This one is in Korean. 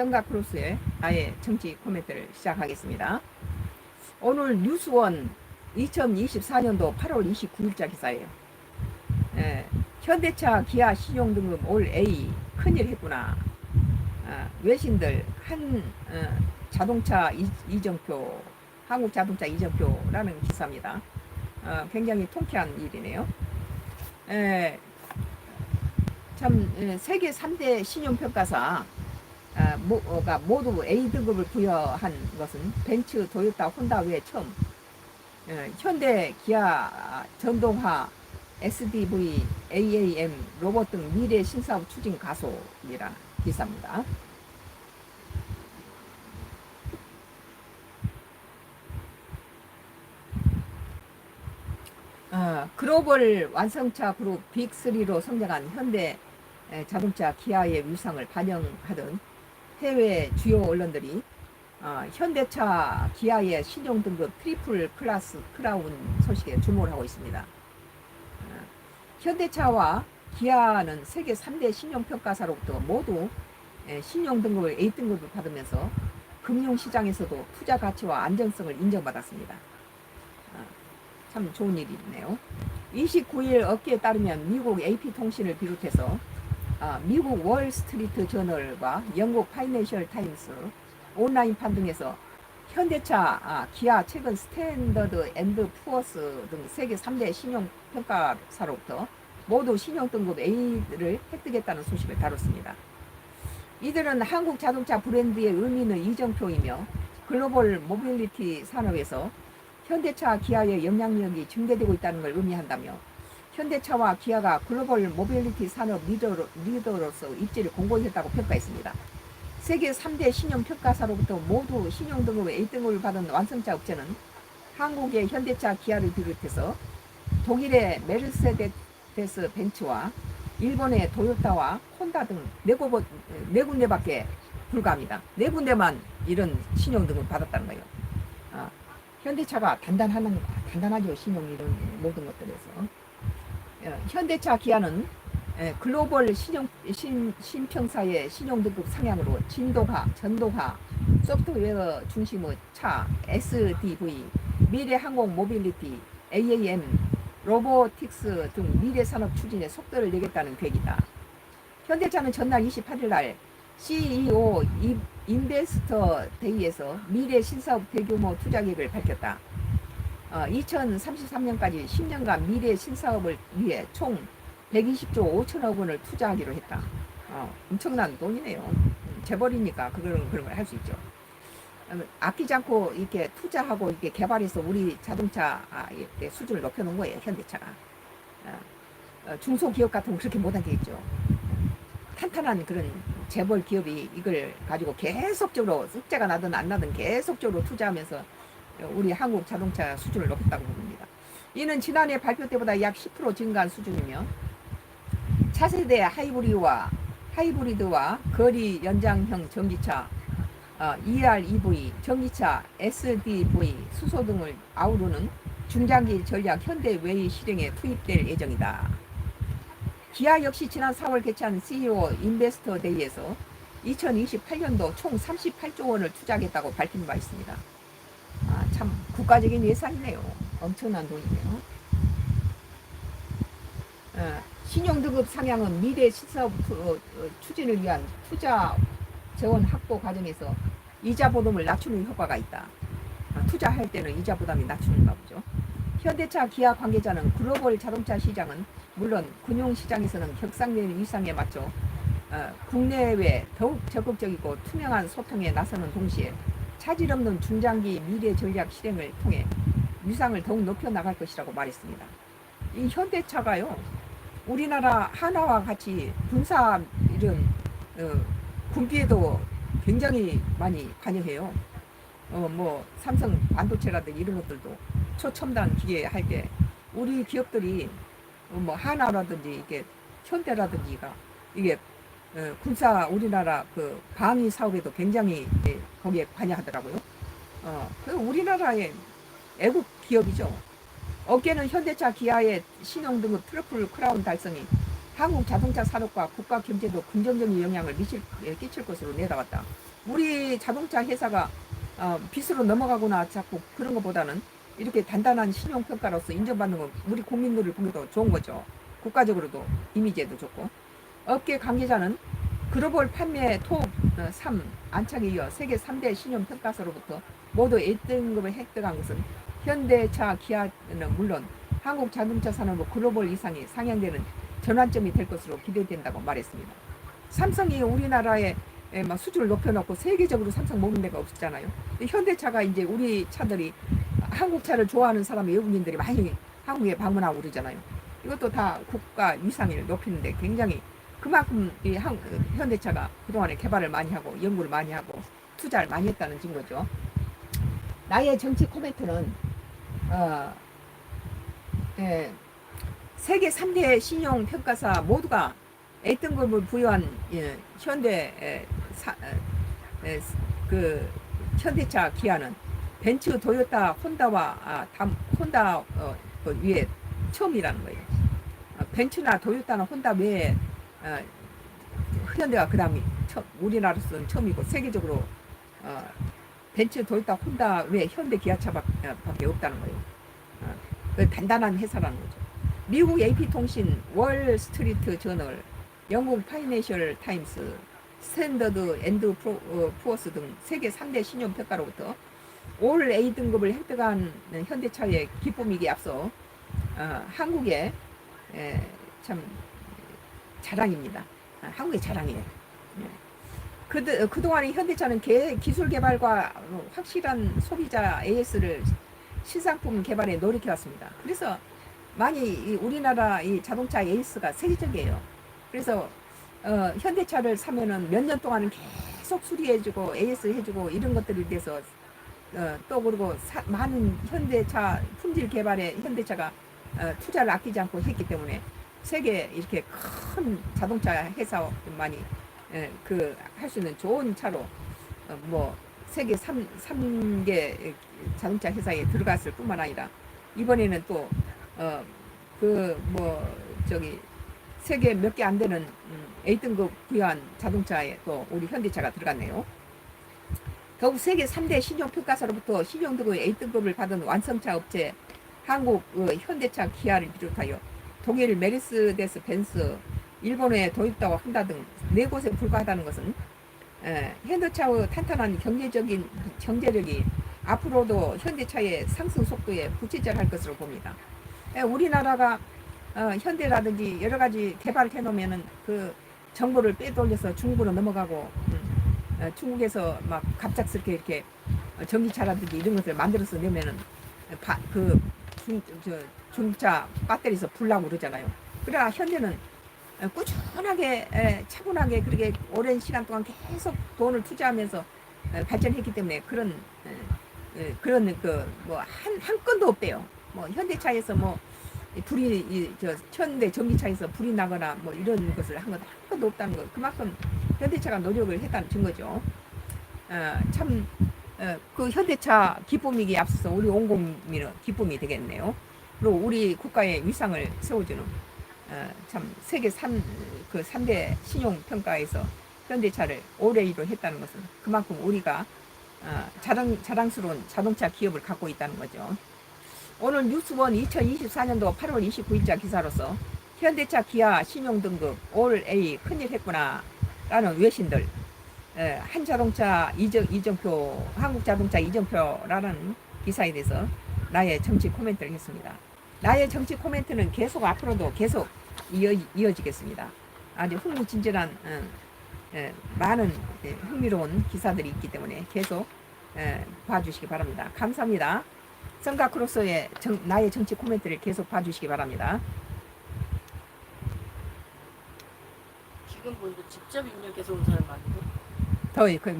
성가크루스의 아예 정치 코멘트를 시작하겠습니다. 오늘 뉴스원 2024년도 8월 29일자 기사예요. 현대차, 기아 신용등급 올 A 큰일 했구나. 외신들 자동차 이정표, 한국 자동차 이정표라는 기사입니다. 굉장히 통쾌한 일이네요. 세계 3대 신용평가사 모두 A등급을 부여한 것은 벤츠, 도요타, 혼다 외에 처음. 현대, 기아, 전동화, SDV, AAM, 로봇 등 미래 신사업 추진 가속이라 기사입니다. 글로벌 완성차 그룹 빅3로 성장한 현대 자동차 기아의 위상을 반영하던 해외 주요 언론들이 현대차 기아의 신용등급 트리플 클래스 크라운 소식에 주목을 하고 있습니다. 현대차와 기아는 세계 3대 신용평가사로부터 모두 신용등급을 A등급을 받으면서 금융시장에서도 투자 가치와 안정성을 인정받았습니다. 참 좋은 일이네요. 29일 업계에 따르면 미국 AP통신을 비롯해서 미국 월스트리트 저널과 영국 파이낸셜 타임스, 온라인판 등에서 현대차, 기아, 최근 스탠더드 앤드 푸어스 등 세계 3대 신용평가사로부터 모두 신용등급 A를 획득했다는 소식을 다뤘습니다. 이들은 한국 자동차 브랜드의 의미 있는 이정표이며 글로벌 모빌리티 산업에서 현대차, 기아의 영향력이 증대되고 있다는 걸 의미한다며 현대차와 기아가 글로벌 모빌리티 산업 리더로서 입지를 공고히 했다고 평가했습니다. 세계 3대 신용평가사로부터 모두 신용등급 A등급을 받은 완성차 업체는 한국의 현대차, 기아를 비롯해서 독일의 메르세데스 벤츠와 일본의 도요타와 혼다 등 4군데밖에 불과합니다. 4군데만 이런 신용등급을 받았다는 거예요. 현대차가 단단하죠. 신용 이런 모든 것들에서. 현대차, 기아는 글로벌 신평사의 신용등급 상향으로 진동화, 전동화, 소프트웨어 중심의 차, SDV, 미래항공 모빌리티, AAM, 로보틱스 등 미래산업 추진에 속도를 내겠다는 계획이다. 현대차는 전날 28일 날 CEO 인베스터 데이에서 미래 신사업 대규모 투자 계획을 밝혔다. 2033년까지 10년간 미래 신사업을 위해 총 120조 5천억 원을 투자하기로 했다. 엄청난 돈이네요. 재벌이니까 그런 걸 할 수 있죠. 아끼지 않고 이렇게 투자하고 이렇게 개발해서 우리 자동차 수준을 높여놓은 거예요. 현대차가. 중소기업 같은 건 그렇게 못하겠죠. 탄탄한 그런 재벌 기업이 이걸 가지고 계속적으로 흑자가 나든 안 나든 계속적으로 투자하면서 우리 한국 자동차 수준을 높였다고 봅니다. 이는 지난해 발표 때보다 약 10% 증가한 수준이며 차세대 하이브리드와 거리 연장형 전기차, EREV, 전기차, SDV, 수소 등을 아우르는 중장기 전략 현대웨이 실행에 투입될 예정이다. 기아 역시 지난 4월 개최한 CEO 인베스터 데이에서 2028년도 총 38조 원을 투자하겠다고 밝힌 바 있습니다. 참 국가적인 예산이네요. 엄청난 돈이네요. 신용등급 상향은 미래 신사업 추진을 위한 투자 재원 확보 과정에서 이자 부담을 낮추는 효과가 있다. 투자할 때는 이자 부담이 낮추는가 보죠. 현대차, 기아 관계자는 글로벌 자동차 시장은 물론 금융시장에서는 격상된 위상에 맞춰 국내외 더욱 적극적이고 투명한 소통에 나서는 동시에 차질 없는 중장기 미래 전략 실행을 통해 위상을 더욱 높여나갈 것이라고 말했습니다. 이 현대차가요, 우리나라 하나와 같이 군사 이런 군비에도 굉장히 많이 관여해요. 삼성 반도체라든지 이런 것들도 초첨단 기계 할 때 우리 기업들이 하나라든지 이게 현대라든지가 이게 군사 우리나라 그 방위 사업에도 굉장히 거기에 관여하더라고요. 우리나라의 애국 기업이죠. 어깨는 현대차, 기아의 신용등급 트리플 크라운 달성이 한국 자동차 산업과 국가 경제도 긍정적인 영향을 끼칠 것으로 내다봤다. 우리 자동차 회사가 빚으로 넘어가거나 자꾸 그런 것보다는 이렇게 단단한 신용평가로서 인정받는 건 우리 국민들을 보기도 좋은 거죠. 국가적으로도 이미지에도 좋고. 업계 관계자는 글로벌 판매 톱 3 안착에 이어 세계 3대 신용평가사로부터 모두 1등급을 획득한 것은 현대차, 기아는 물론 한국 자동차 산업의 글로벌 이상이 상향되는 전환점이 될 것으로 기대된다고 말했습니다. 삼성이 우리나라에 막 수주를 높여놓고 세계적으로 삼성 먹는 데가 없었잖아요. 현대차가 이제 우리 차들이 한국 차를 좋아하는 사람이 외국인들이 많이 한국에 방문하고 그러잖아요. 이것도 다 국가 위상을 높이는데 굉장히 그만큼 이 현대차가 그동안에 개발을 많이 하고 연구를 많이 하고 투자를 많이 했다는 증거죠. 나의 정치 코멘트는 세계 3대 신용평가사 모두가 A등급을 부여한 현대 현대차 기아는 벤츠, 도요타, 혼다와 혼다 위에 처음이라는 거예요. 벤츠나 도요타나 혼다 외에 현대가 그 다음이 우리나라에서는 처음이고 세계적으로 벤츠, 도요타, 혼다 외에 현대 기아차밖에 없다는 거예요. 단단한 회사라는 거죠. 미국 AP통신, 월스트리트 저널, 영국 파이낸셜 타임스, 스탠더드 앤드 푸어스 등 세계 3대 신용평가로부터 올 A등급을 획득한 현대차의 기쁨이기에 앞서 한국의 참 자랑입니다. 한국의 자랑이에요. 그동안의 현대차는 기술 개발과 확실한 소비자 AS를 신상품 개발에 노력해왔습니다. 그래서 많이 우리나라 이 자동차 AS가 세계적이에요. 그래서 현대차를 사면은 몇 년 동안은 계속 수리해주고 AS 해주고 이런 것들에 대해서 또 그리고 많은 현대차 품질 개발에 현대차가 투자를 아끼지 않고 했기 때문에 세계 이렇게 큰 자동차 회사만이 할 수 있는 좋은 차로 뭐 세계 3개 자동차 회사에 들어갔을 뿐만 아니라 이번에는 또 세계 몇 개 안 되는 A등급 부여한 자동차에 또 우리 현대차가 들어갔네요. 더욱 세계 3대 신용평가사로부터 신용등급 A등급을 받은 완성차 업체 한국 현대차, 기아를 비롯하여 독일 메르세데스 벤츠, 일본의 도요타와 혼다 등 4곳에 불과하다는 것은 현대차의 탄탄한 경제력이 앞으로도 현대차의 상승 속도에 부채질할 것으로 봅니다. 우리나라가 현대라든지 여러 가지 개발을 해놓으면은 그 정보를 빼돌려서 중국으로 넘어가고 중국에서 막 갑작스럽게 이렇게 전기차라든지 이런 것을 만들어서 내면은 중차 배터리에서 불나고 그러잖아요. 그러나 현대는 꾸준하게 차분하게 그렇게 오랜 시간 동안 계속 돈을 투자하면서 발전했기 때문에 그런 한 건도 없대요. 뭐 현대차에서 뭐 불이 현대 전기차에서 불이 나거나 뭐 이런 것을 한 건 한 건도 없다는 거. 그만큼 현대차가 노력을 했다는 증거죠. 그 현대차 기쁨이기에 앞서서 우리 온 국민의 기쁨이 되겠네요. 그리고 우리 국가의 위상을 세워주는 참 세계 3대 신용평가에서 현대차를 올해로 했다는 것은 그만큼 우리가 자랑스러운 자동차 기업을 갖고 있다는 거죠. 오늘 뉴스원 2024년도 8월 29일자 기사로서 현대차, 기아 신용등급 올 A 큰일 했구나 라는 외신들, 한자동차 이정표, 한국자동차 이정표라는 기사에 대해서 나의 정치 코멘트를 했습니다. 나의 정치 코멘트는 계속 앞으로도 계속 이어지겠습니다. 아주 흥미진진한 많은 흥미로운 기사들이 있기 때문에 계속 봐주시기 바랍니다. 감사합니다. 성가크로스의 나의 정치 코멘트를 계속 봐주시기 바랍니다. 지금 보니까 직접 입력해서 온 사람 많은데? 더